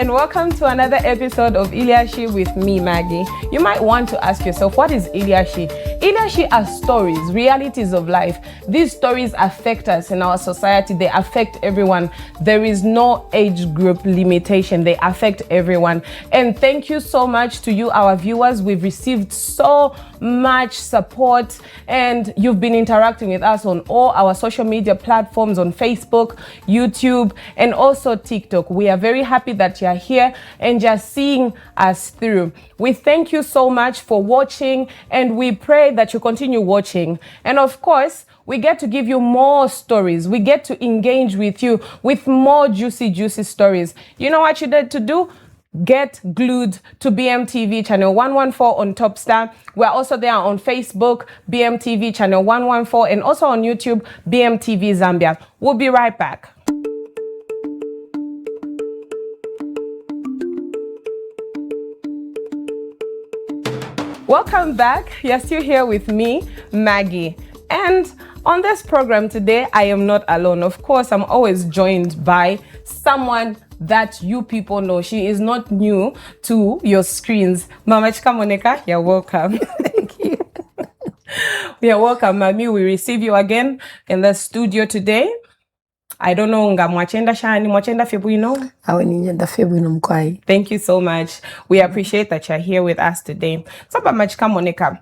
and welcome to another episode of Iliashi with me, Maggie. You might want to ask yourself, what is Iliashi? Iliashi are stories, realities of life. These stories affect us in our society. They affect everyone. There is no age group limitation. They affect everyone. And thank you so much to you, our viewers. We've received so much support and you've been interacting with us on all our social media platforms, on Facebook, YouTube, and also TikTok. We are very happy that you're here and just seeing us through. We thank you so much for watching and we pray that you continue watching. And of course, we get to give you more stories. We get to engage with you with more juicy stories. You know what you need to do? Get glued to BMTV channel 114 on Topstar. We're also there on Facebook, BMTV channel 114, and also on YouTube, BMTV Zambia. We'll be right back. Welcome back. You're still here with me, Maggie. And on this program today, I am not alone. Of course, I'm always joined by someone that you people know. She is not new to your screens. Mama Chika Monica, you're welcome. Thank you. You're welcome, Mami. We receive you again in the studio today. I don't know, mwachenda febuino. Thank you so much. We appreciate that you're here with us today. So, Mama Chika Monica,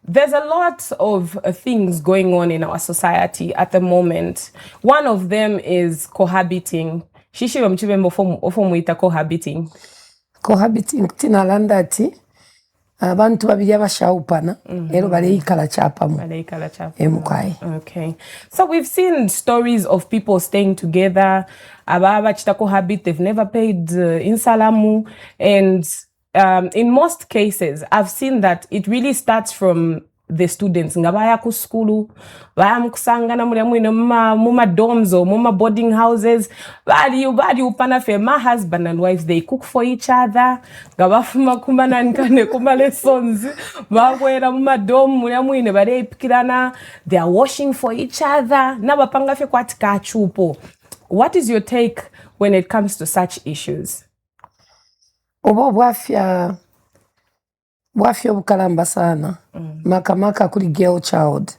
there's a lot of things going on in our society at the moment. One of them is cohabiting. Shishi mchibembo muita cohabiting. Cohabiting tinalanda ati abantu babiri abashawupana ero bareyikala chapamu. Okay. So we've seen stories of people staying together. Ababa chita cohabit, they've never paid insalamu, and in most cases, I've seen that it really starts from the students. Ngabaya ku skulu, baya mukusangana muliamwine muma dorms or muma boarding houses. Badi upana fe, my husband and wife, they cook for each other. Ngabafuma kumana nkane kumale sons. Bawera muma dorm muliamwine bade ipikirana. They are washing for each other. Nabapanga fe kwatika chupo. What is your take when it comes to such issues? Obo bwafya obukalamba sana makamaka kuli girl child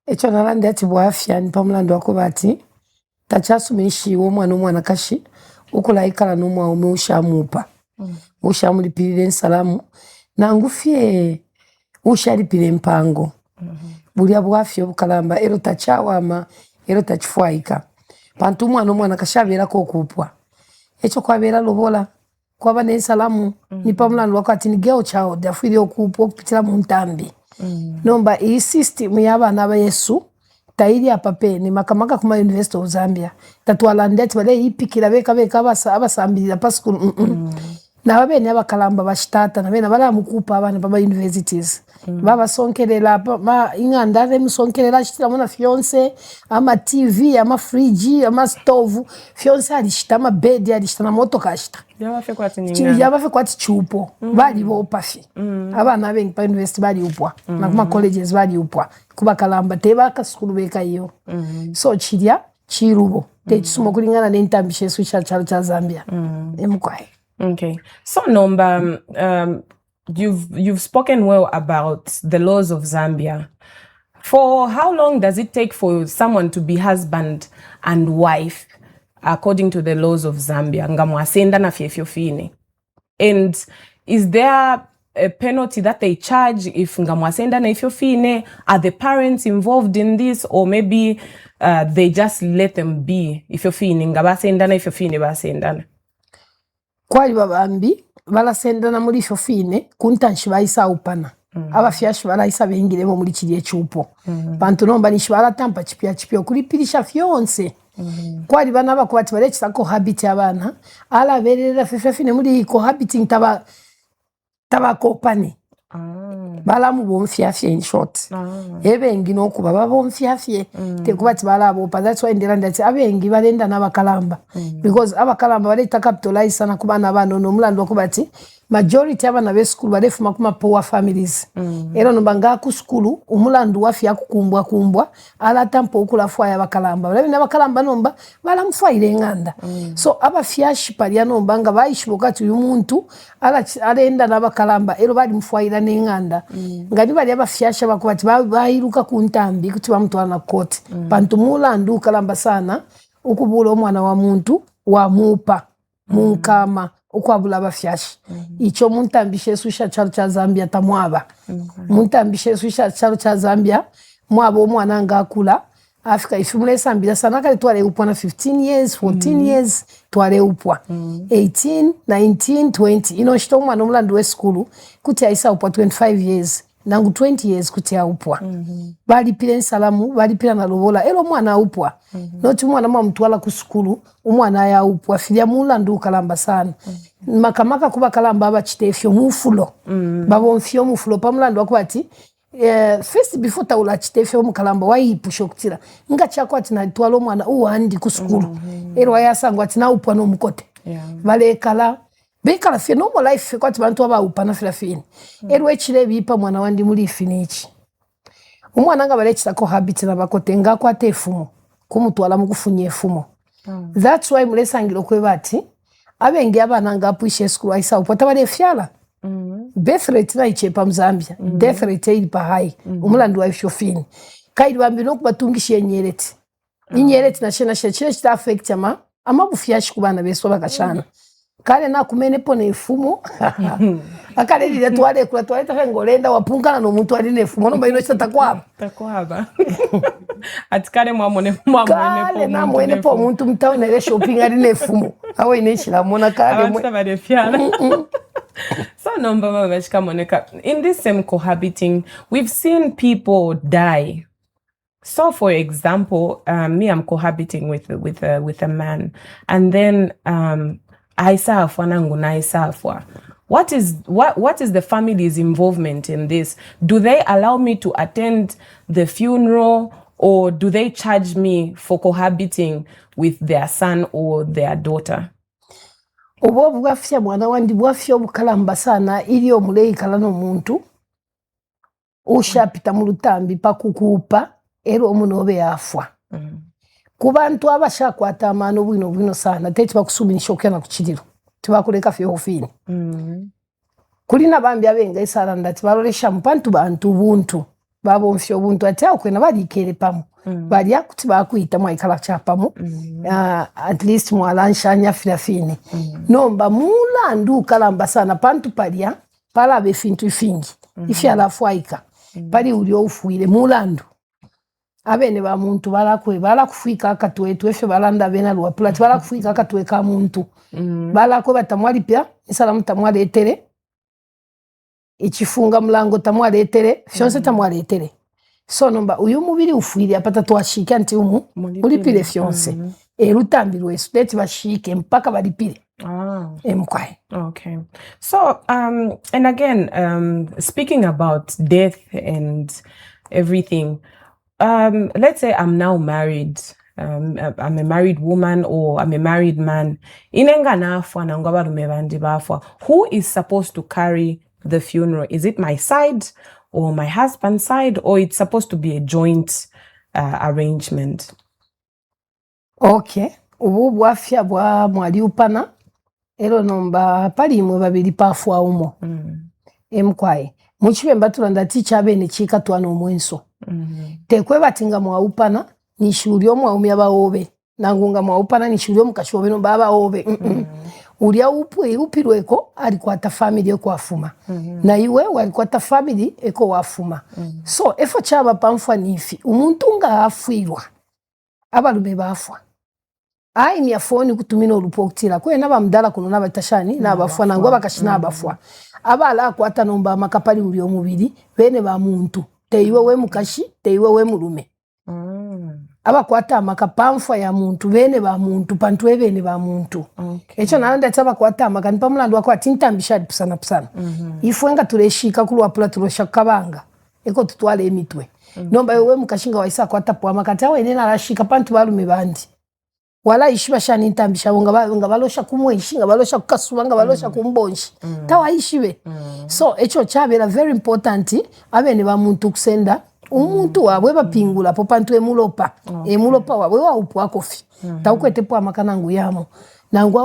echo nalandi ati bwafya nipa mulando wakuba ati takyasumishiwa omwana kashi ukulayikala n'omwawe ushamupa ushamulipirira ensalamu nangufye ushalipira empango bulya bwafya obukalamba ero takyawama ero takifwaika pantu omwana kashi abeerako okupwa echo kwabeera lobola kwaba n'ensalamu nipa mulando wakati ni girl child afwiri okupitira mu ntambi nomba iyi system y'abaana ba Yesu tayiri apape ni makamaka kuma University of Zambia tatwalanda ati bale yipikira beka abasambirira pascal na babene abakalamba bashitata na bene bala mukupa abana baba universities baba sonkerera ingandare musonkerera shitira mona fiance ama TV ama fridge ama stove fiance alishita ama bed alishita na moto kashita yabafe kwati chupo bali bo pafi abana bengi pa university bali upwa na kuma colleges bali upwa kuba kalamba teba ka skulu beka iyo so chirya chirubo tekisumo kulingana n'entambishe yesu cha Zambia emukwaye. Okay. So Nomba, you've spoken well about the laws of Zambia. For how long does it take for someone to be husband and wife according to the laws of Zambia? Ngamwasenda na fiefyofine. And is there a penalty that they charge if ngamwasenda na fiefyofine? Are the parents involved in this, or maybe they just let them be fiefyofine? Ngabasenda na fiefyofine basendana. Kwali babambi balasendana muri fiefyofine kuntanshi bayisa upana abafyashi barayisa bengiremo muri kiriye cyupo bantu nomba nishibara tampa chipya kuripirisha fyonse kwali bana bakwati barekisa ko habit y'abana ala berera fiefyofine muri cohabiting taba kopani balamu bomfyafye in short ebengi nokuba babomfyafye tekubati balabo pa that's why ndiranda ati abengi balenda n'abakalamba because abakalamba baleta capitalize sana kubana bano nomulando okubati majority abana be school balefuma kuma poor families era no banga ku school umulandu wafya kukumbwa ala tampo okulafu ya bakalamba balabi nabakalamba nomba balamfaire nganda so abafyashi palya nomba nga bayishibokati uyu muntu alenda nabakalamba ero bali mfwaira n'enganda ngani bali abafyashi bakubati bayiruka ku ntambi kuti bamutwala na court pantu mulandu kalamba sana ukubula omwana wa muntu wa mupa munkama ukwabula abafyashi icho muntambishe susha chalo cha Zambia tamwaba muntambishe susha chalo cha Zambia mwabo omwana ngakula Afrika ifumule sambira sana kali twale upwa na 15 years 14 years twale upwa 18 19 20 ino shito omwana omulandu we school kuti aisa upwa 25 years nangu 20 years kuti ya upwa bali pile nsalamu bali pile na lobola elo mwana upwa noti mwana mutwala ku skulu umwana ya upwa filia mulandu kalamba sana makamaka kuba kalamba abachitefyo mufulo babo mfyo mufulo pamulandu akubati first before taula chitefyo mukalamba wayipusho kutira nga chako ati na twala omwana uwandi ku skulu elo wayasangwa ati na upwa no mukote bale kala bekala fye no mo life kwati bantu aba upana filafini erwe chile bipa mwana wandi muri finichi umwana nga balekisa ko habit na bakotenga kwa tefumo kumutwala mukufunye efumo that's why mulesangiro kwe bati abenge abana nga apwishe school aisa upata bale fyala birth rate na ichepa mzambia death rate iri pa high umulandu wa ifyofini kaidi bambi no kubatungisha enyereti inyereti na shena chile chita affect ama bufyashi kubana beso bakashana kale na kumene pone efumo akale lile twale kula twaleta ngolenda wapungana no muntu ali nefumo nomba ino takwaba atikale mwamone kale na mwene po muntu mtaone le shopping ali nefumo awe ineshira mona kale mwe bale fyana so nomba babashika Monica, in this same cohabiting we've seen people die. So for example, me, I'm cohabiting with a man, and then aisafwa nangu na aisafwa. What is the family's involvement in this? Do they allow me to attend the funeral, or do they charge me for cohabiting with their son or their daughter? Obo bwafya mwana wandi bwafya obukalamba sana ili omulei kala no muntu ushapita mu lutambi pakukupa ero omunobe yafwa kubantu abashakwata amano bwino sana tete bakusubinisha okena kuchiriro tibakuleka fyo ofini kulina bambi abenga isala ndati balolesha mpantu bantu buntu babo mfyo buntu ati akwena balikere pamu bali akuti bakuita mwaikala chapamu at least mwalanshanya filafini nomba mulandu kalamba sana pantu palia pala befintu ifingi ifyala fwaika pali ulio ufuile mulandu abene ba muntu balakufika akatwetu efyo balanda bena lwapula balakufika akatweka muntu balako batamwali pya isala mutamwali etere ichifunga mlango tamwali etere fyonse tamwali etere so nomba uyu mubiri ufuili apata twashika nti umu mulipile fyonse erutambi lwesu leti bashike mpaka balipile emkwai. Okay, so and again speaking about death and everything, let's say I'm now married, I'm a married woman or I'm a married man. Inenga nafwa na ngaba lumebandi bafwa. Who is supposed to carry the funeral? Is it my side or my husband's side, or it's supposed to be a joint arrangement? Okay, ubu bwafya bwa mwali upana ero nomba pali mwe babiri pafwa umo emkwai muchibe mbatulanda ticha bene chika twana omwenso tekwe batinga mwa upana ni shuri omwa umya baobe nangunga mwa upana ni shuri omukashobe no baba obe ulia upirweko alikwata family eko afuma na iwe walikwata family eko wafuma so efo chaba pamfwa nifi umuntu nga afwirwa abalume bafwa ai ni afoni kutumina olupokutira kwe naba mdala kuno naba tashani naba afwa nango bakashina abafwa abala akwata nomba makapali uli omubiri bene ba muntu teiwe we mukashi teiwe we mulume abakwata amakapamfwa ya muntu bene ba muntu pantwe bene ba muntu echo nalanda tsaba kwata amakani pamulandu wako atintambisha pusana ifwenga tuleshika kulwapula tuloshakabanga eko tutwale emitwe nomba we mukashinga waisa kwata po amakati awe nena arashika pantu balume bandi wala ishi bashani intambisha nga balosha kumweshi nga balosha kukasuba nga balosha kumbonshi tawa ishibe so echo chabera very important abene ba muntu kusenda umuntu wabwe bapingula popantu emulopa wabwe wa upu akofi takwete po amaka nangu yamo nangu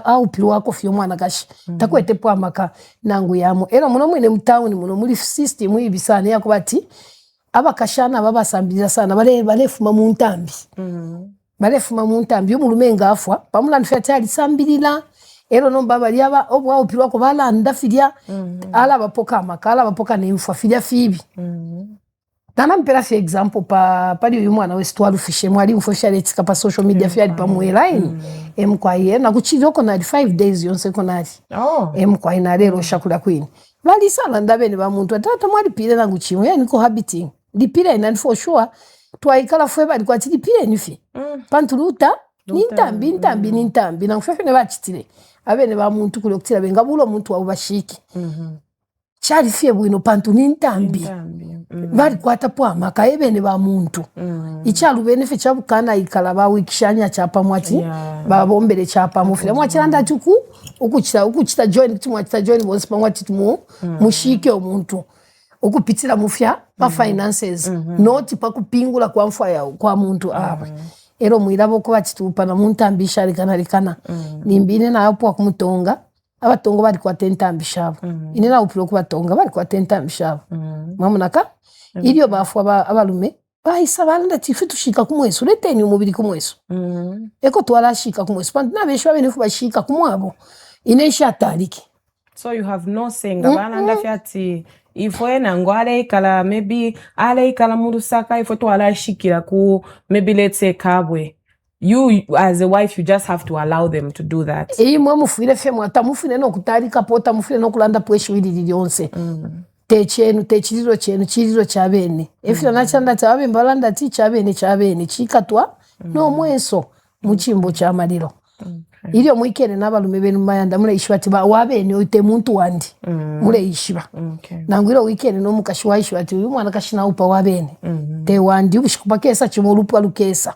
au piro akofi omwana kashi takwete po amaka nangu yamo era muno mwene mtown muno muri system ibisana yakubati abakashana babasambiriza sana balefuma mu ntambi balefuma mu ntambi omulume ngafwa pamulandi fete ali sambirira ero no baba lyaba obwa opirwa ko balanda filya ala bapoka amaka bapoka nemfa filya fibi Nana mpera for example pa dio mwana westu alufishe mwali mfosha letika pa social media fiali pa mweline emkwaye na kuchiroko na 5 days yonse konali emkwaye na lero shakula kwini bali sala ndabene ba muntu atata mwali pile na kuchimwe yani ko habiting dipile and for sure twaikala fwe bali kwa dipile nifi pantuluta nintambi na mfefe ne bachitire abene ba muntu kulokutira benga bulo muntu wabashiki chali fie bwino pantu nintambi bali kwata po amaka ebene ba muntu ichalu benefe chabukana ikala ba wikishanya chapa mwati babombere chapa mufira mwachiranda tuku ukuchita join kimwachita join bonse pamwati tumu mushike omuntu ukupitira mufya pa finances not pa kupingula kwa mfa ya kwa muntu aba ero mwirabo ko batitupa na muntu ambisha likana nimbine na hapo akumutonga abatongo bali kwa tentambishabo inena upiro ku batonga bali kwa tentambishabo mwamunaka iliyo bafu abalume bahisa balanda tifu tushika kumweso leteni umubiri kumweso eko twala shika kumweso pantu nabeshwa bene kubashika kumwabo inesha ataliki so you have no saying balanda fyati ifo ena ngwale ikala maybe ale ikala murusaka ifo twala shikira ku maybe let's say kabwe you as a wife you just have to allow them to do that mwe mufire fe mwata mufire no kutalika pota mufire no kulanda pweshi wili lyonse techiriro chiriro chabene efira nachanda tabe mbalanda ti chabene chikatwa no mweso muchimbo cha maliro iliyo mwikene nabalume benu mayanda mule ishwa tiba wabene oite muntu wandi mule ishwa nangwiro weekend no mukashi wa ishwa ti uyu mwana kashina upa wabene te wandi ubishikupa kesa chimolupa lukesa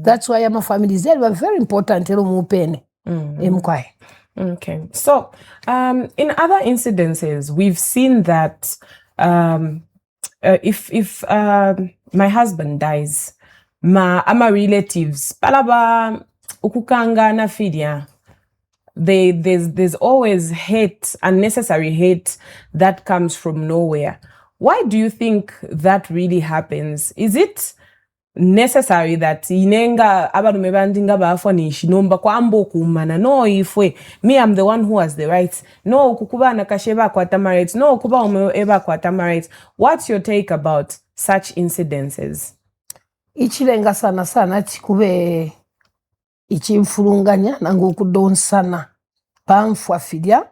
that's why my family is very important ero mupene emkwaye. Okay. So, in other incidences, we've seen that if my husband dies, ama relatives, palaba ukukanga na fidia, there's always hate, unnecessary hate that comes from nowhere. Why do you think that really happens? Is it necessary that inenga abalume bandinga bafwa nishinomba kwambo kumana no ifwe me I'm the one who has the rights no kukubana kasheba kwa rights no kuba eba kwa rights? What's your take about such incidences? Ichilenga sana chikube ichimfulunganya nangu kudonsana pamfwa fidia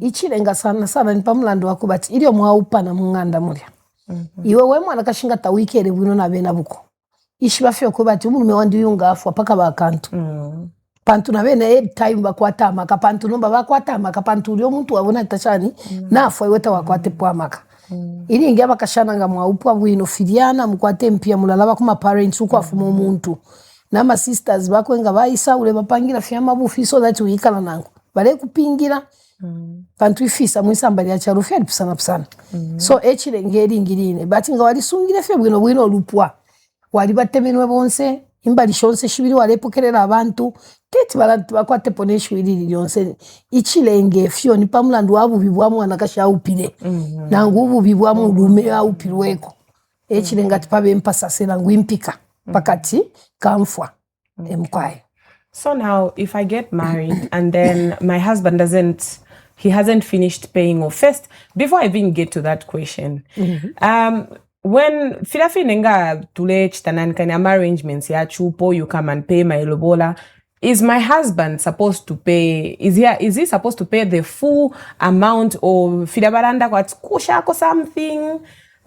ichilenga sana ni pamulando wakubati iliyo mwaupa na munganda mulya iwe mwana kashinga tawikere bwino na bena buko ishibafyo kubati umulume wandi yunga afwa paka bakantu pantu na bene time bakwata amaka pantu nomba bakwata amaka pantu lyo muntu wabona tachani nafwa iweta wakwate po amaka ili ingia bakashana nga mwaupa bwino filiana mukwate mpia mulalaba kuma parents uko afuma omuntu nama sisters bako nga bayisa ule bapangira fyama bufi so that uyikala nangu bale kupingira pantu ifisa mwisambali ya charufi alipusana so echile ngeri ngirine bati nga wali sungire fye bwino lupwa wali batemenwe bonse imbali shonse shibiri walepokerera abantu teti balantu bakwate poneshi wili lyonse ichilenge fyo ni pamulandu wabu bibwa mwana kasha upile nangu ubu bibwa mulume au pilweko echilenga tipabe mpasa sela ngwimpika pakati kamfwa emkwaye. So now if I get married and then my husband hasn't finished paying off first, before I even get to that question, when filafi nenga tule chitanan kanya arrangements ya chupo you come and pay my lobola, is my husband supposed to pay, is he supposed to pay the full amount of filabalanda kwa kushako something?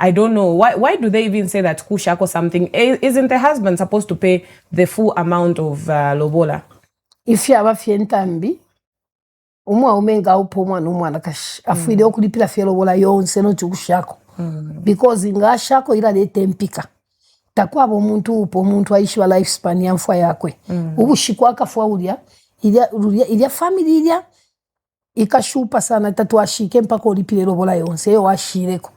I don't know. Why do they even say that kushako something? Isn't the husband supposed to pay the full amount of lobola? If you have a fientambi, umwa umenga upo umwana kashi afuide okulipira fye lobola yonse no chukushako because inga shako ila lete mpika takwaba omuntu upo omuntu aishiwa lifespan ya mfwa yakwe ubushikwa akafwa ilya family ilya ikashupa sana tatuashike mpaka olipile lobola yonse yo washireko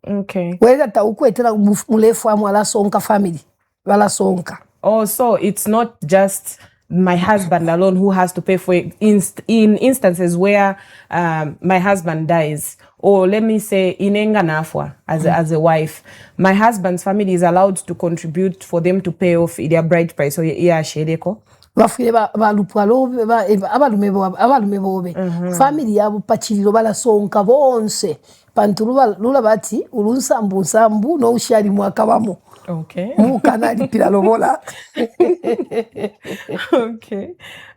Okay. Whether taukwetera mulefu amwe alasonka family wala sonka. Oh, so it's not just my husband alone who has to pay for it. In instances where my husband dies, or let me say inenga nafwa as a wife, my husband's family is allowed to contribute for them to pay off their bride price or iya shereko. Bafire balupwalobe abalume bobe family yabo pachililo bala sonka bonse pantuluba lula bati ulunsambu no ushali mwaka bamo. Okay. Mukanali pila lobola. Okay.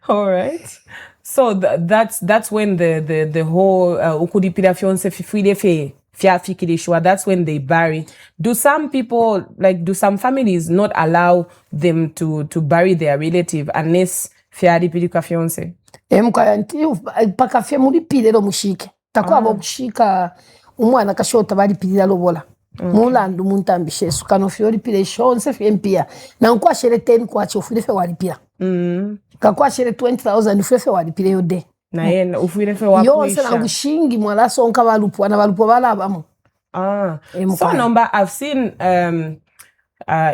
All right. So that's when the whole ukudipila fiance fifuile fe fiafikilishwa, that's when they bury. Do some people, like, do some families not allow them to bury their relative unless fiadipilika fiance? Mkaya ntiyo paka fia mulipile lo mushike takwaba kushika umwana kashota balipilira lobola mulandu muntambishe sukano fiori pile shonse fiempia na nkwa shere 10 kwa chofule fe walipira kakwa shere 20,000 fefe walipire yode na yena ufire fe wakuisha yose na ngushingi mwala sonka balupwa na balupwa balabamo. So number I've seen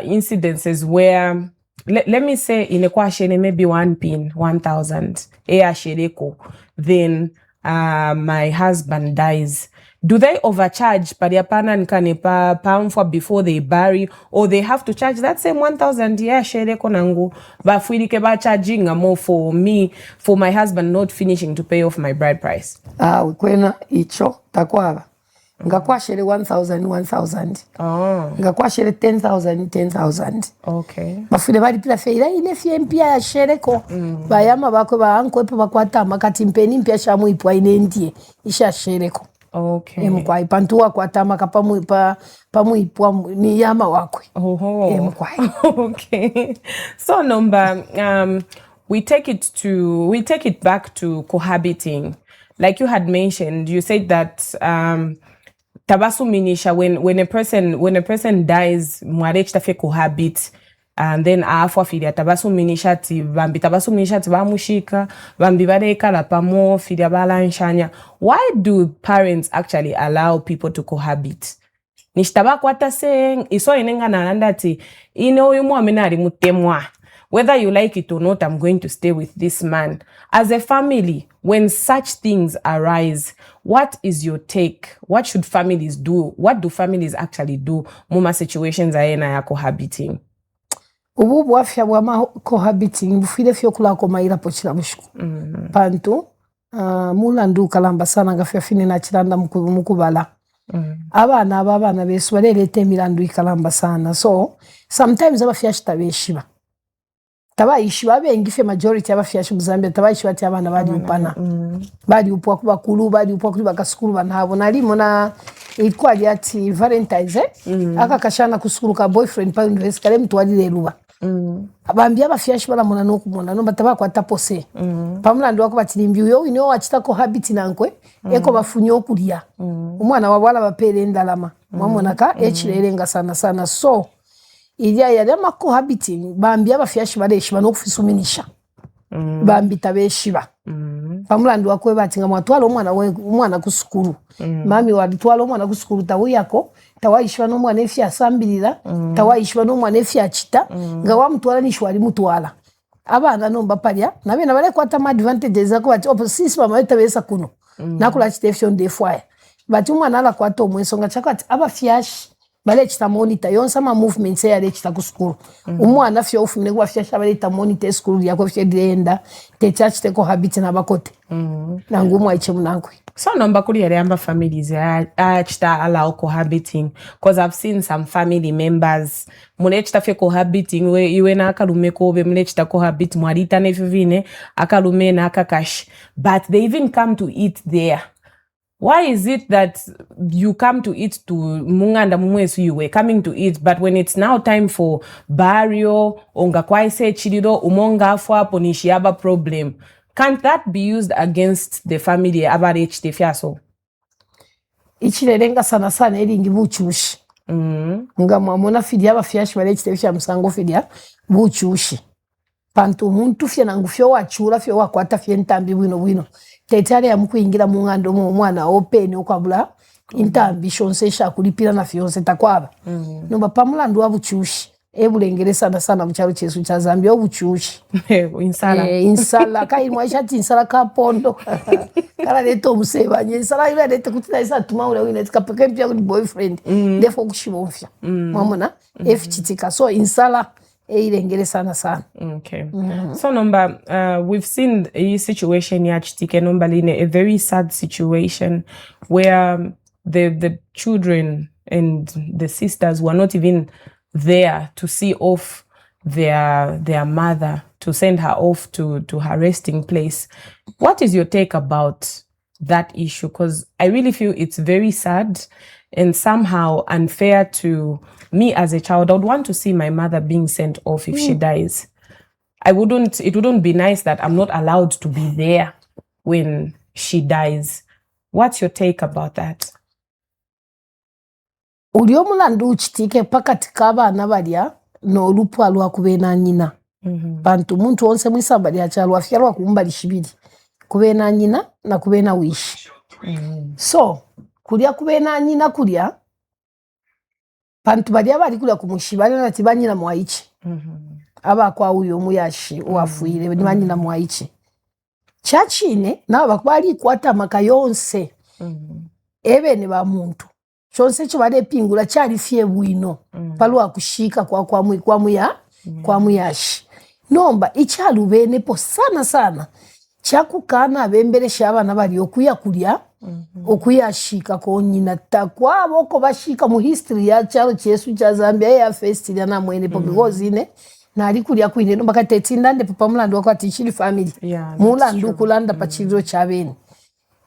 incidences where let me say inekwa shene maybe 1 pin 1,000 shereko, then my husband dies. Do they overcharge pariapana nkanepa pamfwa before they bury, or they have to charge that same 1,000 shereko nangu bafuilike ba charging more for me, for my husband not finishing to pay off my bride price? Kwena icho takwaba ngakwa shere 1,000 ngakwa shere 10,000. Okay. Bafune bali pila feira ile fie mpia ya shereko bayama bakwe baanko epo bakwata makati mpeni mpia shamu ipwa inendie isha shereko. Okay. Mkwai pantua kwa tamaka pamu ipwa ni yama wakwe. Mkwai. Okay. So number we take it back to cohabiting. Like you had mentioned, you said that tabasu minisha when a person dies mwarech tafe cohabit, and then afwa filia tabasu minishati bamushika bambi bareka la pamo filia balanshanya. Why do parents actually allow people to cohabit? Nishtaba kwata saying iso inenga nalandati ine uyu muamenari mutemwa, whether you like it or not, I'm going to stay with this man. As a family, when such things arise, what is your take? What should families do? What do families actually do muma situations aena ya cohabiting? Ubu wafya wama cohabiting bufile fyo kula ko maira pochila bushuku pantu mulandu kalamba sana ngafya fine na chiranda mukubala abana besu balelete milandu ikalamba sana, so sometimes abafyashita beshiba tabayishiba bengife majority abafyashi muzambia tabayishiba ati abana bali upana bali upwa kuba kulu bali upwa kuli bakasukuru banabo nalimo na ilikuwa ati Valentine's aka kashana kusukuru ka boyfriend pa university kale mtu walile luba abambia abafyashi bala mona nokumona no bataba kwa tapose pamulando wako batilimbi uyo ino wachitako habit nankwe eko bafunyo okulia umwana wabwala bapere ndalama mwamona ka echirerenga sana so ilya yadama cohabiting bambia abafyashi bareshi banokufisuminisha bambi tabeshiba pamulando wako batinga mwatwala umwana kusukuru mami waditwala umwana kusukuru tawuyako tawayishwa no mwana efya asambirira tawayishwa no mwana efya chita ngawa mutwala nishwali mutwala abana nomba palya nabena bale kwata ma advantages ako bati opposite mama etabesa kuno nakula chitefyo ndefwaya bati umwana ala kwata omwesonga chakati abafyashi bale chita monitor yonsa ma movements ya chita kusukuru umwana fyo ufune kwa fyasha bale ta monitor school yako fye dienda te church te cohabit na bakote nangu mwaiche munangwe. So number kuli yamba families chita allow cohabiting, because I've seen some family members mune chita fe cohabiting we iwe na akalume kobe mune chita cohabit mwarita nefivine akalume na akakash, but they even come to eat there. Why is it that you come to eat to munganda mumwesu you were coming to eat, but when it's now time for burial onga kwaise chiliro umonga afwa ponishi aba problem, can't that be used against the family abarech te fiaso? Ichirerenga sana eringi buchushi nga mwamona fidia abafyashi bale ekitebe kya musango fidia bukyushi pantu omuntu fye nangu fyo wachula fyo wakwata fye ntambi bwino tetale yamukuyingira mu ngando omwana open okwabula intambi shonse sha kulipira na fyonse takwaba nomba pamulandu wa bukyushi ebulengere sana mu kyalo kyesu kya Zambia obukyushi insala kai mwaisha insala kapondo kala leto omusebanye insala ile lete kutina isa tumaula wine tikapeke mpya ku boyfriend defo kushibofya mwamona efichitika so insala eilengere sana. Okay. So number we've seen a situation ya chitike number line, a very sad situation where the children and the sisters were not even there to see off their mother, to send her off to her resting place. What is your take about that issue? Because I really feel it's very sad and somehow unfair to me as a child. I would want to see my mother being sent off if she dies. It wouldn't be nice that I'm not allowed to be there when she dies. What's your take about that? Uli omulandu uchitike pakati k'abaana balya n'olupwa lwakubeena nyina. Bantu muntu wonse mwisamba lyachalwa fyalwa kumbali shibiri. Kubeena nyina na kubeena wishi. So, kulya kubeena nyina kulya bantu balya bali kulya kumushibali na tibanyina mwaichi. Aba kwa uyo muyashi wafuire ni banyina mwaichi. Chachine na bakubali kwata makayonse. Ebe ni ba muntu. Chonse chibale pingula chali fye bwino palwa kushika kwa muyashi nomba ichalu bene po sana chakukana abembere shabana bali okuya kulya okuyashika ko nyina takwabo ko bashika mu history ya chalo kyesu cha Zambia ya first ya na mwene po because ine nali kulya kwine nomba katetindande papa mulando wakati chili family mulandu kulanda pachiro chabene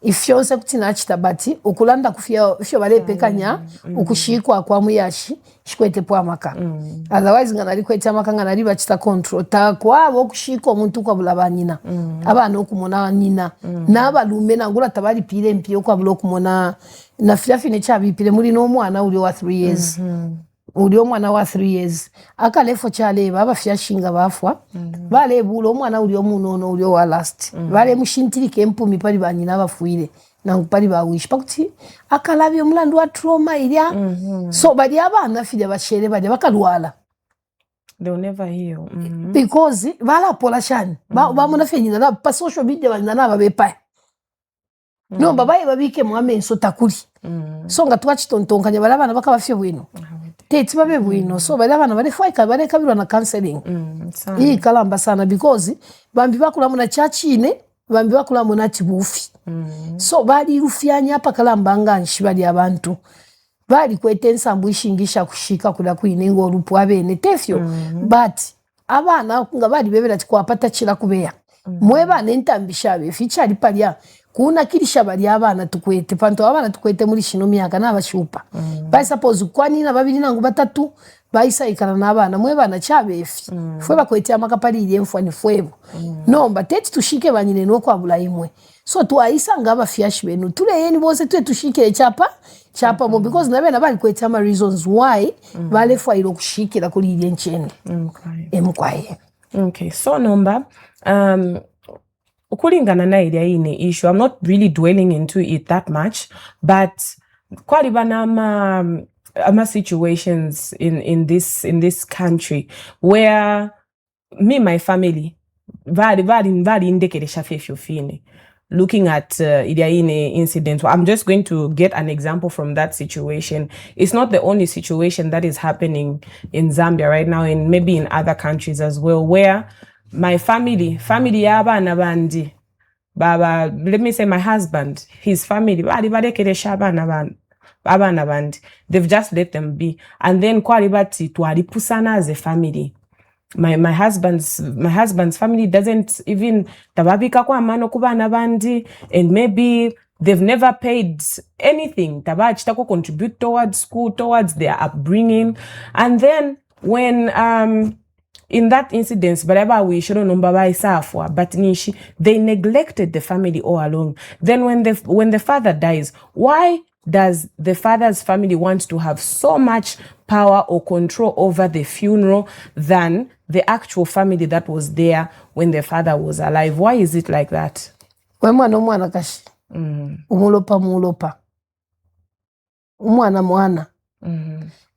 ifyonse kutina chitabati ukulanda kufya balepekanya ukushikwa kwa muyashi shikwete po amaka otherwise ngana likwete amaka ngana liba chita control takwabo kushikwa omuntu kwa bulabanyina abana okumona nina n'abalume nangula tabali pile mpyo kwa bulo kumona na fyafine chabipile muri no mwana uli wa 3 years uli omwana wa 3 years akalefo chaleba abafyashinga bafwa bale bulo omwana uli omunono uli wa last bale mushintirike empumi pali banyina abafuire nangu pali bawishi pakuti akalabye omulandu wa trauma ilya so bali abana fide bashere bali bakalwala they'll never heal because bala pola shani bamuna fenyina na pa social media bali na babepa no babaye babike mwamenso takuli so nga twachitontonkanya bali abana bakabafye bwino tete babe bwino so bali abana bali fwaika bali kabirwa na counseling hii kalamba sana because bambi bakula muna chachine bambi bakula muna chibufi so bali rufyanya apa kalamba nganshi bali abantu bali kwetensa mbwishingisha kushika kula kuinengo olupu abene tefyo but abana nga bali bebera chikwapata chira kubeya mweba nentambisha be fichali palya kuna kilisha bali abana tukwete panto abana tukwete muri shino myaka n'abashupa by suppose kwanina babiri nangu batatu bayisa ikana n'abana mwebana chabefi fwe bakwete amakapali yemfwa ni fwebo nomba tete tushike banyine no kwa bulayimwe so tuaisa ngaba fyashi benu tule yeni bose tushike chapa mo because nabena bali kwete ama reasons why bale fwa ilo kushikira kuli yenchende emkwaye. Okay, so number ukulingana na ile ine issue, I'm not really dwelling into it that much, but kwalibana ama situations in this country where my family vali indekeresha fefyo fine looking at ile incident. I'm just going to get an example from that situation. It's not the only situation that is happening in Zambia right now, and maybe in other countries as well, where my family yabana bandi baba, let me say my husband, his family abana bandi, they've just let them be, and then kwalibati twalipusana as a family. My husband's family doesn't even tababika kwa mano kubana bandi, and maybe they've never paid anything tabachitako contribute towards school, towards their upbringing. And then when in that incident, but they neglected the family all along. Then when the father dies, why does the father's family want to have so much power or control over the funeral than the actual family that was there when the father was alive? Why is it like that? Mwana kashi. Umulopa. Mwana.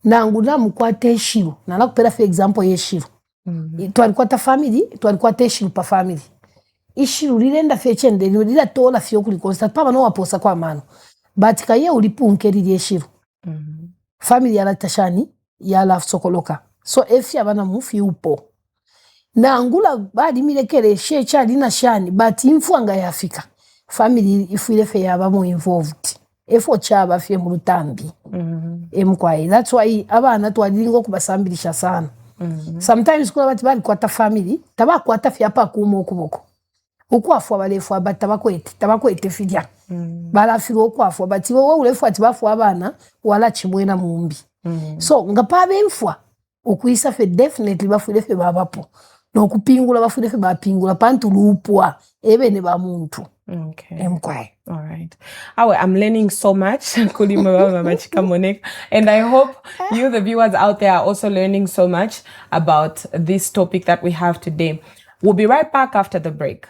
Nangu namukwata eshiru. Nalakupera for example yeshiru. Twalikwata family, twalikwata eshiru pa family. Ishiru lirenda fechende, lira tola fyo kulikonsta. Paba no waposa kwa mano. Batika ye ulipunke liri eshiru. Family yala tashani, yala sokoloka. So efi abana mufi upo. Nangula badi milekele shecha lina shani, but infuanga ya Afrika. Family ifuilefe yabamu involved. Efo chaba fye mulutambi. Emkwai. That's why abana twalilingo kubasambilisha sana. Sometimes kuna bati bali kwata family, tabakwata fya pa kumo okuboko. Ukwafu abalefu abati tabakwete fidya. Balafiro ukwafu abati wowe ulefu atibafu abana wala chimwena mumbi. So nga pabe mfwa ukuisa fe definitely bafuilefe babapo. No kupingula bafuilefe bapingula pantu lupwa ebe ne ba muntu. Okay. All right. I'm learning so much, and I hope you, the viewers out there, are also learning so much about this topic that we have today. We'll be right back after the break.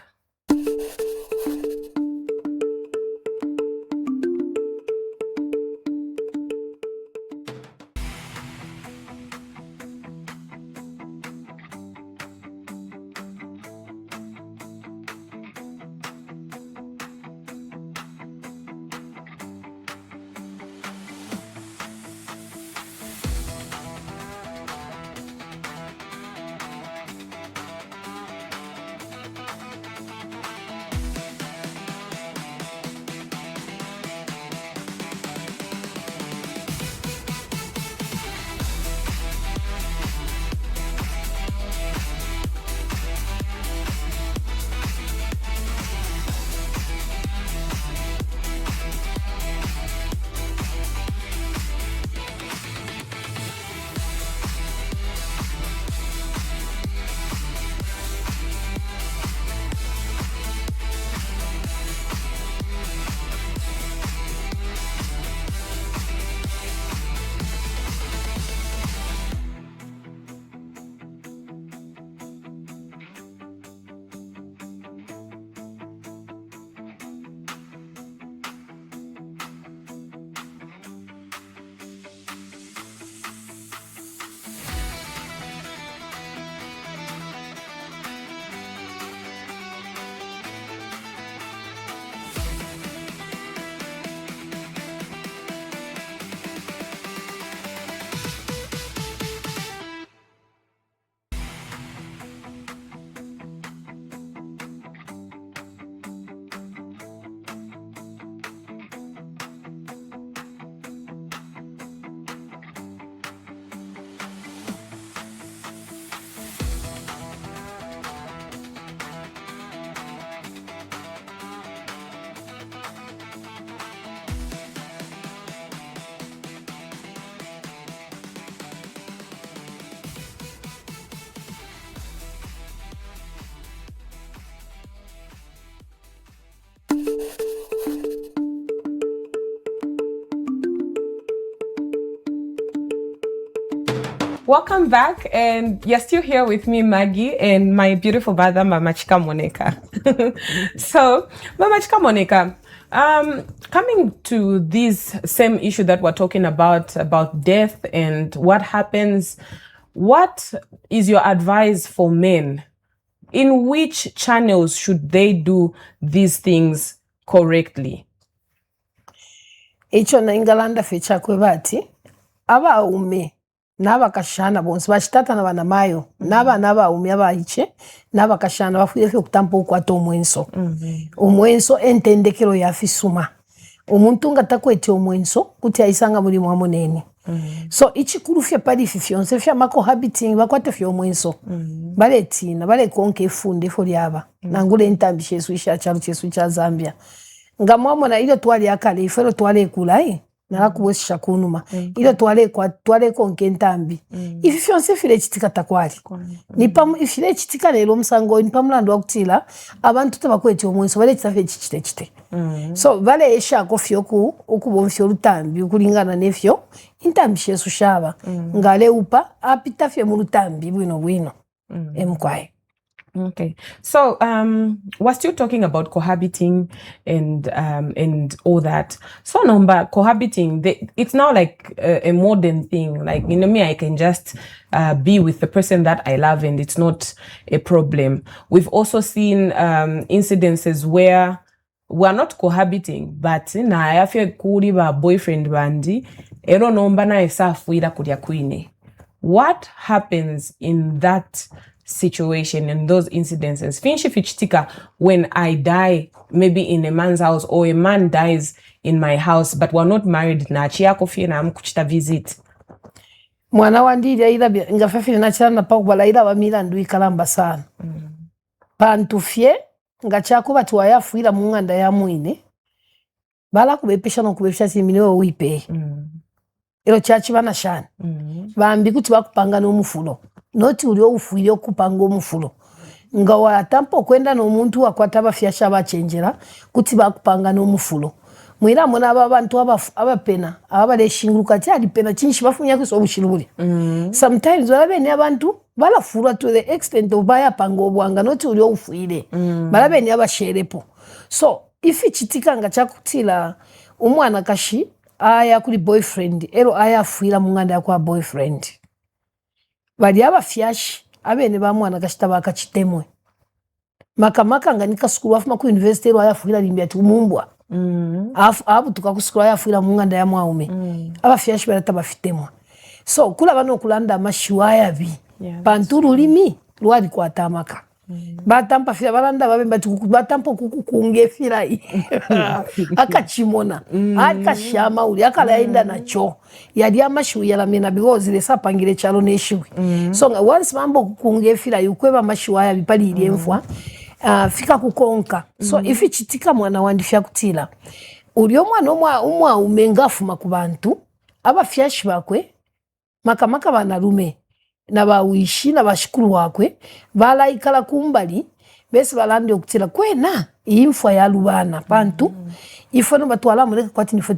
Welcome back, and you're still here with me, Maggie, and my beautiful brother, Mama Chika Moneka. So, Mama Chika Moneka, coming to this same issue that we're talking about death and what happens, what is your advice for men? In which channels should they do these things correctly? Echo na Ingalanda fecha kwebati, aba ume. Naba kashana bonsi bashitata na bana mayo naba umya bayiche naba kashana bafuye kutampo kwato omwenso omwenso entendekero yafisuma omuntu ngatakwete omwenso kuti ayisanga muri mwa monene so ichikuru fya pali fifyonse fya mako habiting bakwate fya omwenso baletina bale konke funde foliaba nangule entambi chesu isha charu chesu cha Zambia ngamwamo na ile twali akale ifero twali kulai narakuwesha kunuma ilo twale konke ntambi ifi fyonse file chitika takwali nipamu ifile chitika lelo msango nipamulando wakutila abantu tabakweti omwenso bale chitafe chichite so bale esha kofi okubonfyo lutambi ukulingana nefyo intambi shesu shaba ngale upa apita fye mu lutambi bwino emkwaye. Okay, so we're still talking about cohabiting and all that. So number cohabiting, it's now like a modern thing. Like, you know, me, I can just be with the person that I love, and it's not a problem. We've also seen incidences where we're not cohabiting, but na I feel kuri ba boyfriend bandi ero nomba na esafuira kulia kwine. What happens in that situation, in those incidences? Finshi fichitika when I die, maybe in a man's house, or a man dies in my house, but we're not married, na chia kofi na amkuchita visit. Mwana wandiri ila ngafafiri na chana pa kubala ila wamila ndui kalamba sana. Pantufye ngachako batu wayafu ila munganda ya muine bala kubepesha no kubepesha siminiwe uipe. Ilo chachi bana shana. Bambi kuti bakupanga no mufulo. Noti ulio ufuilio kupanga omufulo nga watampo kwenda n'omuntu akwata fyasha bachenjera kuti bakupanga n'omufulo mwira mona abantu abapena abale shinguruka cyali pena cyinshi bafunya kwiso obushirubuli sometimes balabe ne abantu balafurwa to the extent of baya panga obwanga noti ulio ufuile balabe ne abasherepo. So ifi chitika nga chakutila umwana kashi aya kuli boyfriend ero aya afuira munganda yakwa boyfriend bali abafyashi abene bamwana kashita bakachitemwe makamaka nganika skulu afuma ku university ero ayafuira limbi ati umumbwa abu tukakuskulu ayafuira munganda ya mwaume abafyashi barata bafitemwa. So kula bano kulanda mashiwaya bi panturu limi lwali kwatamaka batampa fira balanda babemba batampo kukungefira akachimona akashama uli akala yaenda nacho yali amashu yalamena because le sapangire chalo neshiwe. So once mambo kukungefira yukweba mashiwaya bipali iliemfwa fika kukonka. So ifi chitika mwana wandifya kutila ulio mwana umwa umengafu makubantu abafyashi bakwe makamaka banarume na bawishi na bashikuru wakwe bala ikala kumbali bese balandi okutira kwena imfwa ya lubana pantu ifono batwala muleka kwati nife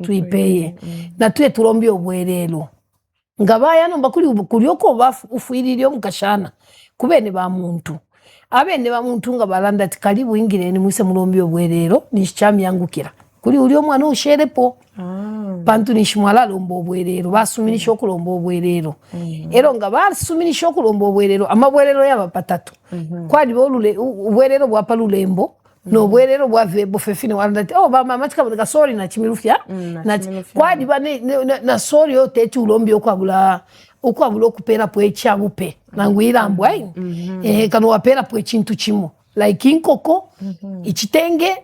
tuipeye na tuye tulombi obwerero ngabaya no bakuli oko bafu ufuirilyo mukashana kubene ba muntu abene ba muntu ngabalanda ati karibu ingireni mwise mulombi obwerero nishyami yangukira kuri uri omwana usherepo pantu nishimwala lombo obwerero basuminisha okulomba obwerero ero nga basuminisha okulomba obwerero amabwerero yaba patatu kwali bolule obwerero bwa palulembo no obwerero bwa vebo fefine wandati ba mama tika sorry na chimirufya na kwali bane na sorry oteti ulombi okwabula okupera pwe chabupe nangwirambo kanu wapera pwe chintu chimo like inkoko ichitenge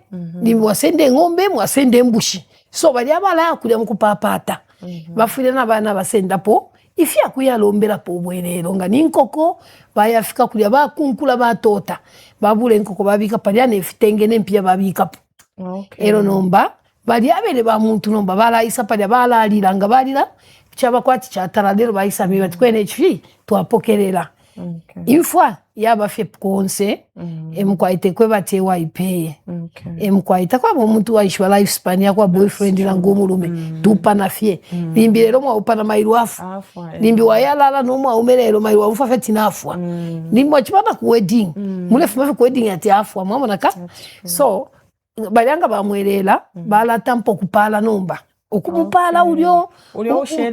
ni wasende ngombe mwasende mbushi. So bali abala kulya mukupapata bafire nabana basenda po ifi akuyalombera po bwerero nga ninkoko bayafika kulya bakunkula batota babule inkoko babika pali ane fitenge nempia babika po. Ero nomba bali abele ba muntu nomba bala isa pali bala aliranga balira chaba kwati cha taradero baisa miba twene chifi twapokerera. Infwa yaba fe konse emkwaite kwe bate waipeye emkwaita kwa muntu waishwa life span ya kwa boyfriend na ngomulume tupa na fie limbi lero mwa upana mairuafu limbi wayalala no mwa umelero mairuafu feti nafwa limbi wachipata ku wedding mulefu mafe ku wedding ati afwa mwa naka. So balanga bamwelela bala tampo kupala nomba okumupala ulio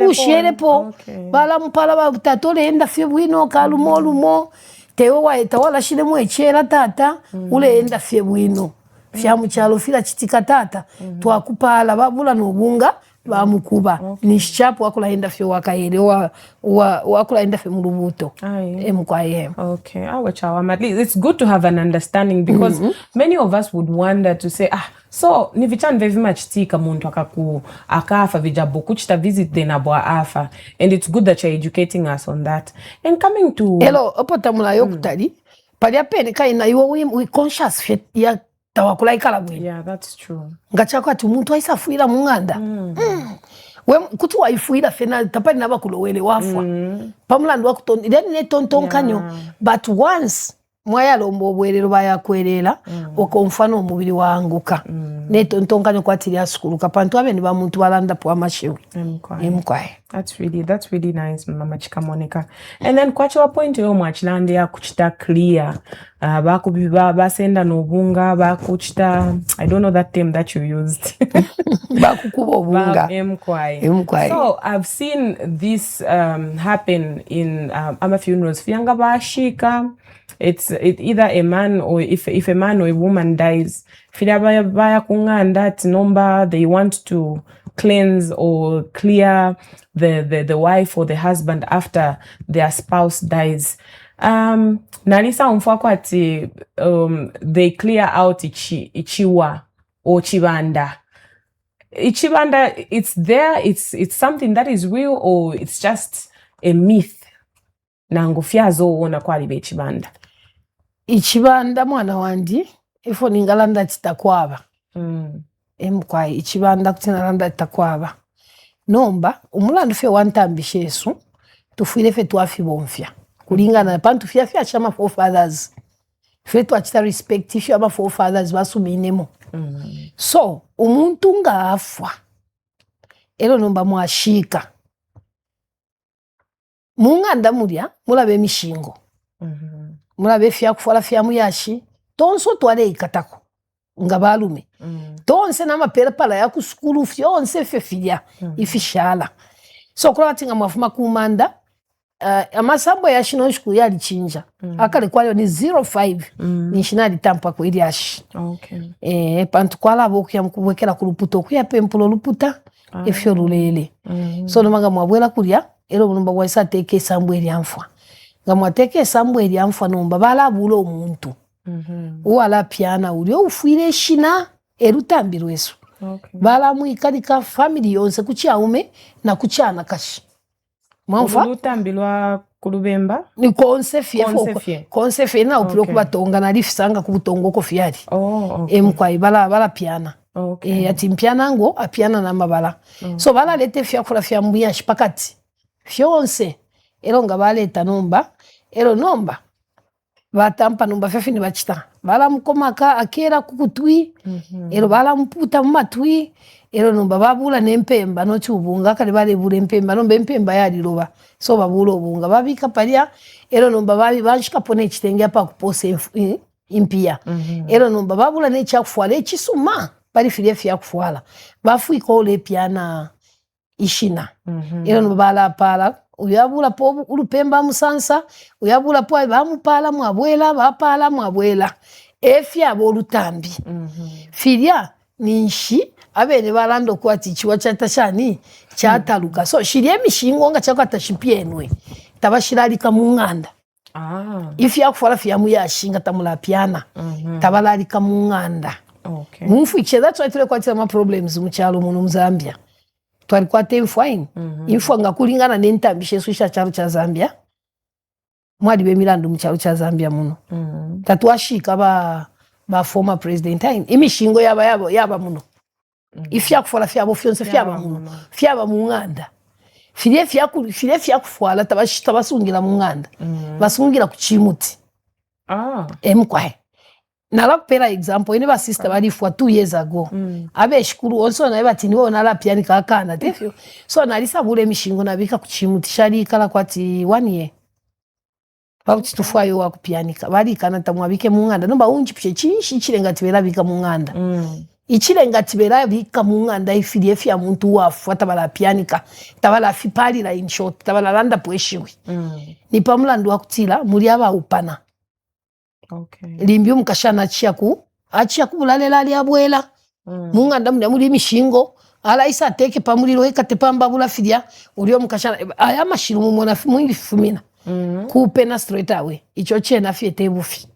usherepo bala mupala babutatole enda fye bwino kalumolumo tewo waeta wala shile mwechera tata ule enda fye bwino fya muchalo fila chitika tata twakupala babula nobunga bamukuba nishapo wakula enda fye wakaele wakula enda fye mulubuto emkwaye. Okay, at least it's good to have an understanding because many of us would wonder to say so ni vichan very much tika muntu akafa vijabu kuchita visit then abwa afa, and it's good that you're educating us on that. And coming to hello opotamula yokutali pali apene kaina iwo we conscious ya tawakula ikala bwino. Yeah, that's true. Ngachako ati umuntu aisafuira munganda. We kuti waifuira fena tapani naba kulowele wafwa. Pamulandu wakuton then ne tontonkanyo but once mwaya lombo bwerero baya kwerera okomfano omubiri wanguka ne tontonkanyo kwatiri asukuru kapantu abe ni ba muntu balanda po amashewe. Emkwaye. That's really nice, Mama Chika Monica. And then kwacho point yo mwachilande ya kuchita clear. Bakubiba basenda nobunga bakuchita, I don't know that term that you used. Bakukubo bunga. Emkwaye. So I've seen this happen in ama funerals. Fyanga bashika, it's either a man or if a man or a woman dies, fidabaya baya kunganda tinomba, they want to cleanse or clear the wife or the husband after their spouse dies. Nalisa umfako ati they clear out ichiwa or chibanda. Ichibanda, it's there, it's something that is real or it's just a myth. Nangofyazo ona kwali be chibanda. Ichibanda mwana wandi ifo ningalanda chitakwaba. Emkwaye ichibanda kutinalanda chitakwaba. Nomba umulandu fe wantambisha Yesu tufuire fe twafi bonfya. Kulingana pantu fya chama forefathers. Fe twachita respect ifya ama forefathers basuminemo. So umuntu ngafwa. Ero nomba mwashika. Munganda mulya mulabe mishingo. Mulabe fya kufala fya muyashi tonso twale ikatako ngabalume. Tonse namapera pala ya kusukuru fyonse fe filya ifishala. So kula watinga mwafuma kumanda amasambo ya shino shiku yali chinja. Akale kwa ni 05 ni shinali tampa kwa ili ashi. Pantu kwa la boku ya mkuwekela kuluputo kuya pempulo luputa ifyo lulele. So nomanga mwabwela kulia ero nomba waisa teke sambo ili amfwa. Nga mwateke sambo ili amfwa nomba bala bulo omuntu. Uwala piana ulio ufuire shina erutambiru Yesu. Bala muikalika family yonse kuchaume na kuchana kashi. Mwanfa? Urutambilwa kulubemba? Ni konsefie na upilo kubatonga na lifisanga kubutongo kofiyari. Emkwaye bala piana. Ati mpiana ngo apiana na mabala. So bala lete fya kula fya mbuya shipakati. Fyonse. Ero nga baleta nomba. Ero nomba. Batampa nomba fefi ni bachita. Bala mkomaka akera kukutui. Ero bala mputa mmatui. Ero nomba babula nempemba no chubunga kale bale bule mpemba nomba empemba yali loba. So babula obunga babika palia. Ero nomba babi banshika pone chitenge apa kupose impia. Ero nomba babula ne chakufwala echisuma. Bali filia fya kufwala. Bafu ikole piana ishina. Ero nomba bala pala. Uyabula po ulupemba musansa, uyabula po bamupala mwabwela, bapala mwabwela. Efya abo lutambi. Filia ninshi, abene balando kwa tichiwa chatashani, chataluka. So, shirie mishingo nga chako atashipienwe. Tabashilalika munganda. Ifya kufala fya muyashinga tamula piana. Tabalalika munganda. Munfu iche, that's why tule kwa tima problems mchalo munu Mzambia. Twali kwa temfwaini. Infwa nga kulingana nentambishe suisha chalo cha Zambia. Mwadi be milandu mchalo cha Zambia muno. Tatuashika ba former president haini. Imi shingo yaba muno. Ifya kufwala fyabo fyonse fyaba muno. Fyaba munganda. File fya kufwala tabasungira munganda. Basungira kuchimuti. Emkwaye. Nala kupera example, ini ba sister balifwa 2 years ago. Abe shikuru also na eba tiniwo nala piani kakana tefyo. So nalisa bule mishingo nabika kuchimuti kala kwati 1 year. Bakuti tufwayo wa kupianika. Bali kana tamwabike munganda. Nomba unchipishe chinshi chilenga tibera bika munganda. Ichilenga tibera bika munganda ifili ya muntu wafu tabala pianika. Tabala fipali la in short. Tabala landa pueshiwi. Ni pamulandu wa kutila muliaba upana. Limbyo mkashana achia kubulalela ali abwela. Munganda muli mishingo. Ala isa teke pamulilo ekate pamba bula fidia. Ulio mkashana. Aya mashiru mumona mwingi fumina. Kupena straight away. Ichoche na fie tebufi.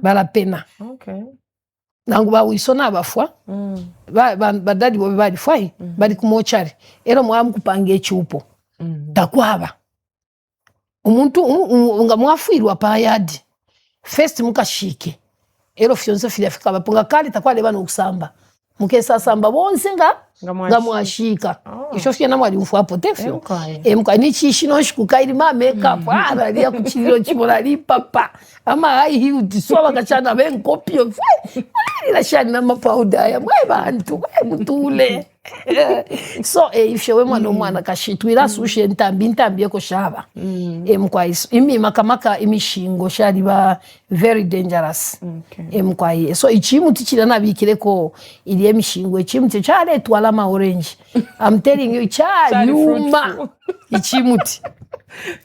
Bala pena. Nangu ba wisona abafwa. Badadi bobe badi fwai. Badi kumochari. Ero mwamu kupange chupo. Takwaba. Umuntu nga mwafuiru wapa yadi. First mukashike. ero fyonse fili afika bapunga kali takwa leba nokusamba mukesa samba bonse nga mwashika isho fye na mwali mfu apote fyo emka ni chishino shikukairi ma makeup aralia kuchiriro chimolali papa ama high heel so bakachana benkopio la shani na mapauda ya mwe bantu mutule so ifye we mwana kashitwira sushe ntambi yako shaba emkwaiso imi makamaka imishingo shali ba very dangerous emkwai so ichimu tichira nabikireko ili emishingo ichimu tichale twala ma orange I'm telling you chayuma ichimu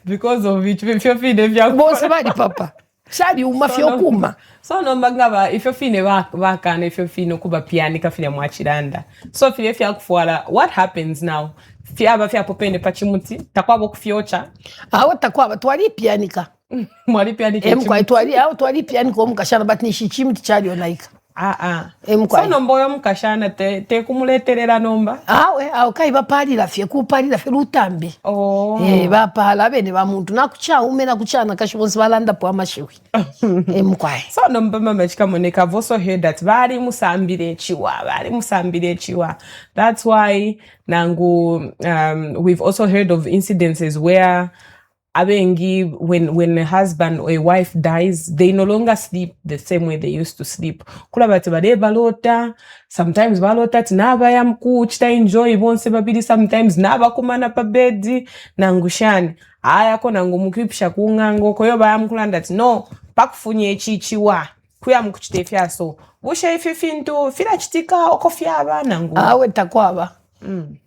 because of which ifyo fine vya bose bali papa shali uma fyo kuma so no magaba ifyo fine bakana ifyo fine kuba pianika fine mwachiranda so fine fya kufuala what happens now fiaba fya popende pachimuti takwabo kufyocha aho takwaba twali pianika mwali pianika emkwai twali pianika omukashana batni shichimu tichali onaika so nomba oyo mukashana te kumuleterera nomba awe kaiba palira fye kupalira fye lutambi bapala bene ba muntu nakuchaume nakuchana kashibonzi balanda po amashiwi emkwai so nomba mama chikamoneka I've also heard that bali musambire chiwa that's why nangu we've also heard of incidences where abengi when a husband or a wife dies they no longer sleep the same way they used to sleep kula bati bade balota sometimes balota tinaba ya mkuu chita enjoy bonse babili sometimes naba kumana pa bed nangushani aya ko nangu mukipisha kungango koyo bayamkulanda ati no pakufunye echichiwa kuya mkuchitefya so busha ififintu fila chitika okofya abana nangu awe takwaba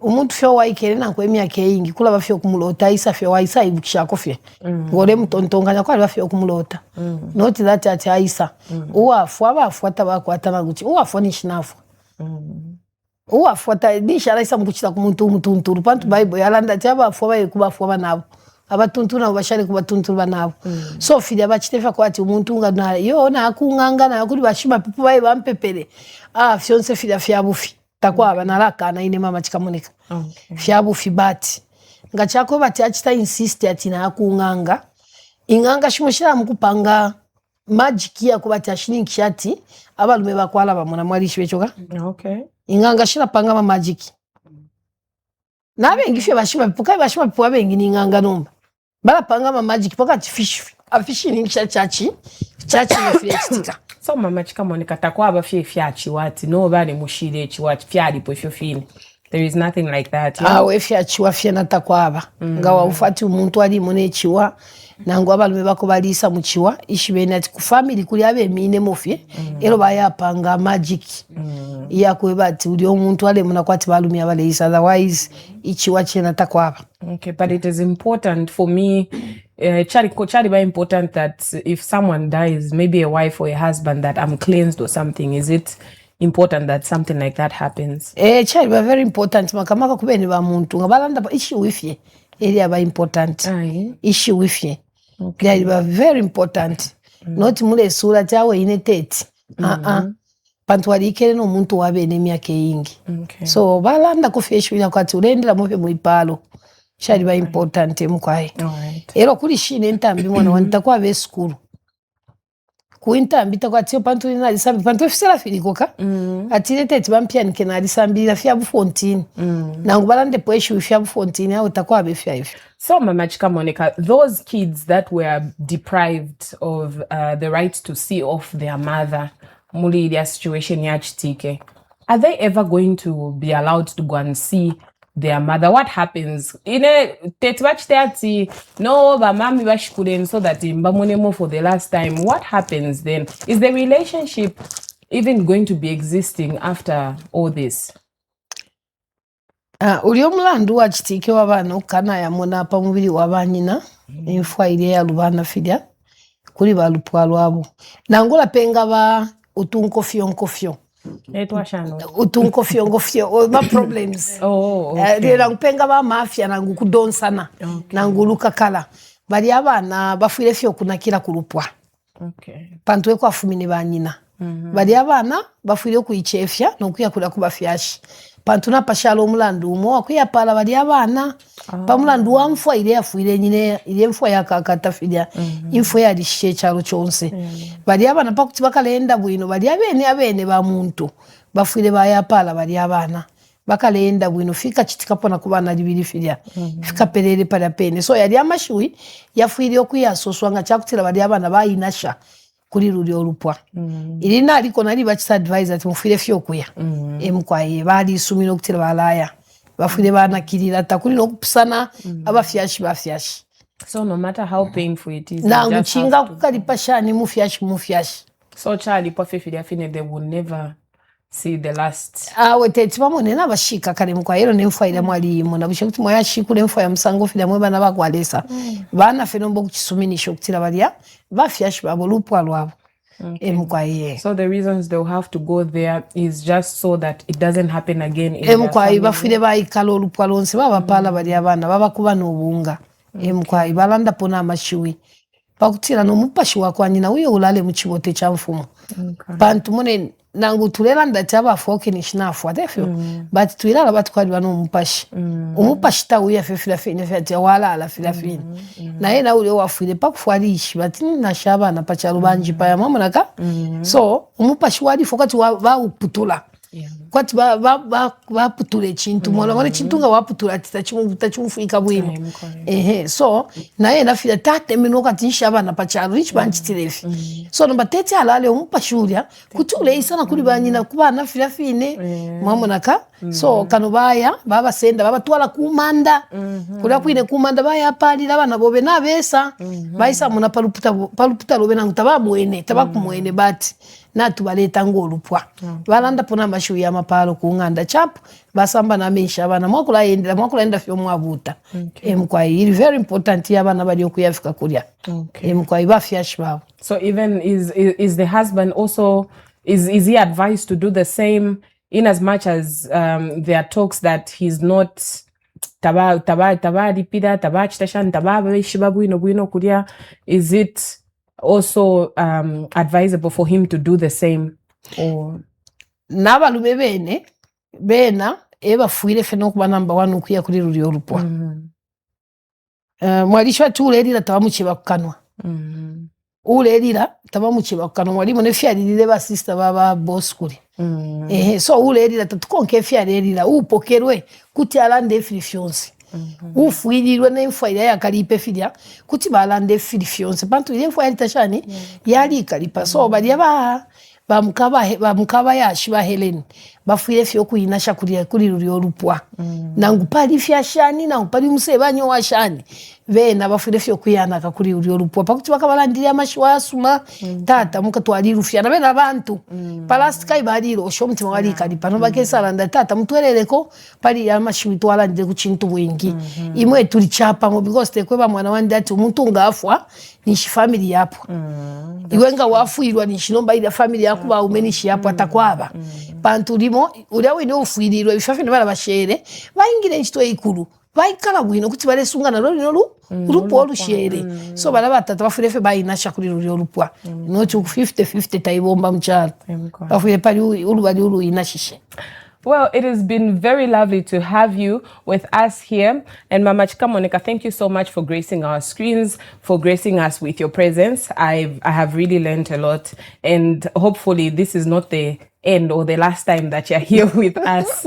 umuntu fyo waikere nanko emyaka eyingi kula bafyo kumulota isa fyo waisa ibukisha kofye ngole mutontonganya kwa bafyo kumulota not that at aisa uwafu abafuata bakwatana guchi uwafu nishinafu uwafuata nishara isa mukuchita kumuntu mutunturu pantu bible yalanda tyaba afuwa kubafuwa banabo abatuntuna bashari kubatunturu banabo so fili abachitefa kwati umuntu nga na yo na akunganga na akuri bashima pipo baye bampepere fyonse fili afyabufi takwaba naraka na ine mama chikamoneka fyabu fibati ngachako bati achita insist ati na akunganga inganga shimoshira mukupanga magic ya kubati ashininki shati abalume bakwala bamona mwalishi bechoka inganga shira panga ma magic nabe ngifye bashima pipuka bashima pipuka bengi ni inganga nomba bala panga ma magic poka afishi ni chachi no fiestika so mama chikamoneka takwaba fyachi wati no bali mushire chiwati fyali po fine there is nothing like that we fyachi wafye natakwaba ngawa ufati umuntu ali mone chiwa nangu abalume bako balisa muchiwa ishibene ati ku family kuli abe mine mofye ero bayapanga magic ya kwebati uli omuntu ale muna kwati balume abalisa otherwise ichiwa chena takwaba okay but it is important for me chari very important that if someone dies maybe a wife or a husband that I'm cleansed or something is it important that something like that happens chari very important makamaka kubeni ba muntu ngabalanda ishi wifye eri aba important ishi wifye okay very important not mule sura chawe ineteti pantu walikere no muntu wabene myaka yingi so balanda kufyeshwira kwati urendera mupe muipalo shari ba important mkwai ero kuri shine ntambi mwana wanitakuwa be school kuintambi takwati pantu ina lisambi pantu fisela filikoka atirete tibampia nkena lisambi la fya bufontini nangu balande poeshu fya bufontini au takuwa be fya ifyo so mama chikamoneka those kids that were deprived of the right to see off their mother muli their situation ya chitike are they ever going to be allowed to go and see their mother? What happens? Tetwachati no bamami bashikulen so that mbamonemo for the last time. What happens then? Is the relationship even going to be existing after all this? Ulio mlandu wachitike wabana ukana ya mona pa mubili wabanyina infwa ile ya lubana fidia kuli balupwa lwabo nangola penga ba utunkofyo utunkofyo ma problems rera ngupenga ba mafia nangu kudonsana nangu lukakala bali abana bafuire fyo kunakira kulupwa pantu eko afumine banyina bali abana bafuire kuichefya nokuya kula kuba fyashi pantuna pashala omulandu umwe akuyapala bali abana pamulandu wamfwa ile yafuire nyine ile mfwa yakakatafilya info yali shechalo chonse bali abana pakuti bakalenda bwino bali abene ba muntu bafuire bayapala bali abana bakalenda bwino fika chitikapona kubana libiri filya fika pelele pala pene so yali amashui yafuire okuyasoswa nga chakutira bali abana bayinasha kuri ruli olupwa ilina aliko nali bachisa advisor ati mufire fyo kuya emkwaye bali sumino kutira balaya bafire bana kirira takuli nokupusana abafyashi bafyashi so no matter how painful it is nangu chinga kukalipa shani mufyashi so Charlie pafifili afine they will never see the last weteti pamone nabashika kale mkwayero nemfaira mwalimu nabushe kuti mwayashikule mfaya musango fila mwe bana bagwalesa bana fenombo kuchisuminisho kutira balia bafyashi babo lupwa lwabo emkwaye so the reasons they'll have to go there is just so that it doesn't happen again in emkwaye bafire bayikala olupwa lonse baba pala balia bana baba kuba nobunga emkwaye balanda pona amashiwi pakutira no mupashi wakwanyina uyo ulale muchibote cha mfumo bantu mone nangu tulera ndati abafoke nishinafu atefyo but tuilala batwali bano umupashi umupashi ta uya fefila fene fati wala ala fila fene na yena ule wafuile pakufwalishi batini na shaba na pachalo banji pa ya mama naka so umupashi wali fokati wa uputula kwati ba putule chintu mwana chintu nga waputula tachumufuika bwino so na yena fila tate minoka tinshaba na pachalo rich banji tirefi so nomba tete alale umupashurya kutule isana kuli banyina kuba na fila fine mama naka so kanubaya baba senda baba twala kumanda kula kwine kumanda baya pali labana bobe na besa baisa muna paluputa lobe na ngutaba mwene tabakumwene bati natu baleta ngolupwa balanda pona mashu ya mapalo kunganda chap basamba na mesha bana mwakula enda fyo mwabuta emkwai it very important ya bana bali okuyafika kulya emkwai bafyashi babo so even is the husband also is he advised to do the same in as much as there are talks that he's not tabadipida tabachitashan bwino kulya is it also advisable for him to do the same or nabalume bena ebafuire feno kuba number 1 ukuya kuri ruli olupwa mwalisha tulerira tabamuchiba kukanwa ulerira tabamuchiba kukanwa mwalimu ne fyalire ba sister baba boss kuri so ulerira tatukonke fyalirira upokerwe kuti alande filifyonse ufuilirwe nemfaira yakalipe filia kuti balande filifyonse bantu ile mfaira tashani yali kalipa so bali bamukaba yashi ba Helen bafuire fyo kuyinasha kuri ruli olupwa nangu pali fyashani nangu pali musebanyo washani bena bafuire fyo kuyana kuri ruli olupwa pakuti bakabalandira amashwa asuma tata mukatwaliru fyana bena abantu palastika ibaliro oshomutima wali kalipa no bakesala nda tata mutwerereko pali amashwi twalandire ku chintu bwingi imwe tuli chapa ngo because tekweba mwana wandi ati umuntu ngafwa nishi family yapo iwenga wafuirwa nishinomba ila family yako ba umenishi yapo atakwaba bantu limo ulawe no ufuirirwa bifafine bala bashere bayingire nchito ikulu bayikala bwino kuti balesungana lolo urupo olushere so bala batata bafurefe bayinasha kuri ruli olupwa no 50-50 taibomba mchalo bafure pali ulubali ulu inashishe. Well, it has been very lovely to have you with us here. And Mama Chika Monica, thank you so much for gracing our screens, for gracing us with your presence. I have really learned a lot. And hopefully this is not the end or the last time that you're here with us.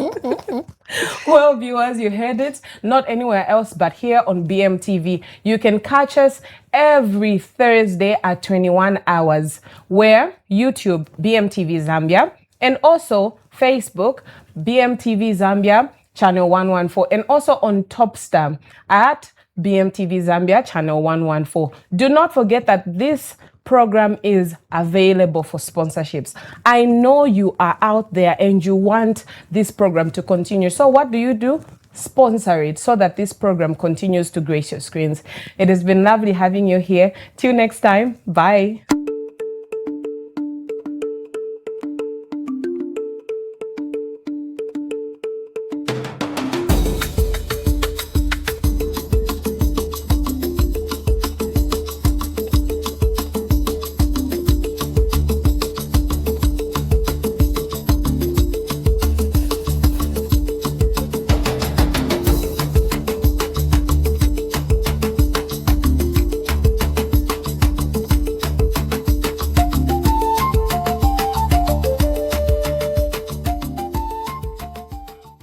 Well, viewers, you heard it. Not anywhere else but here on BMTV. You can catch us every Thursday at 21 hours, where YouTube, BMTV Zambia, and also Facebook, BMTV Zambia, channel 114, and also on Topstar at BMTV Zambia, channel 114. Do not forget that this program is available for sponsorships. I know you are out there and you want this program to continue. So what do? Sponsor it so that this program continues to grace your screens. It has been lovely having you here. Till next time, bye.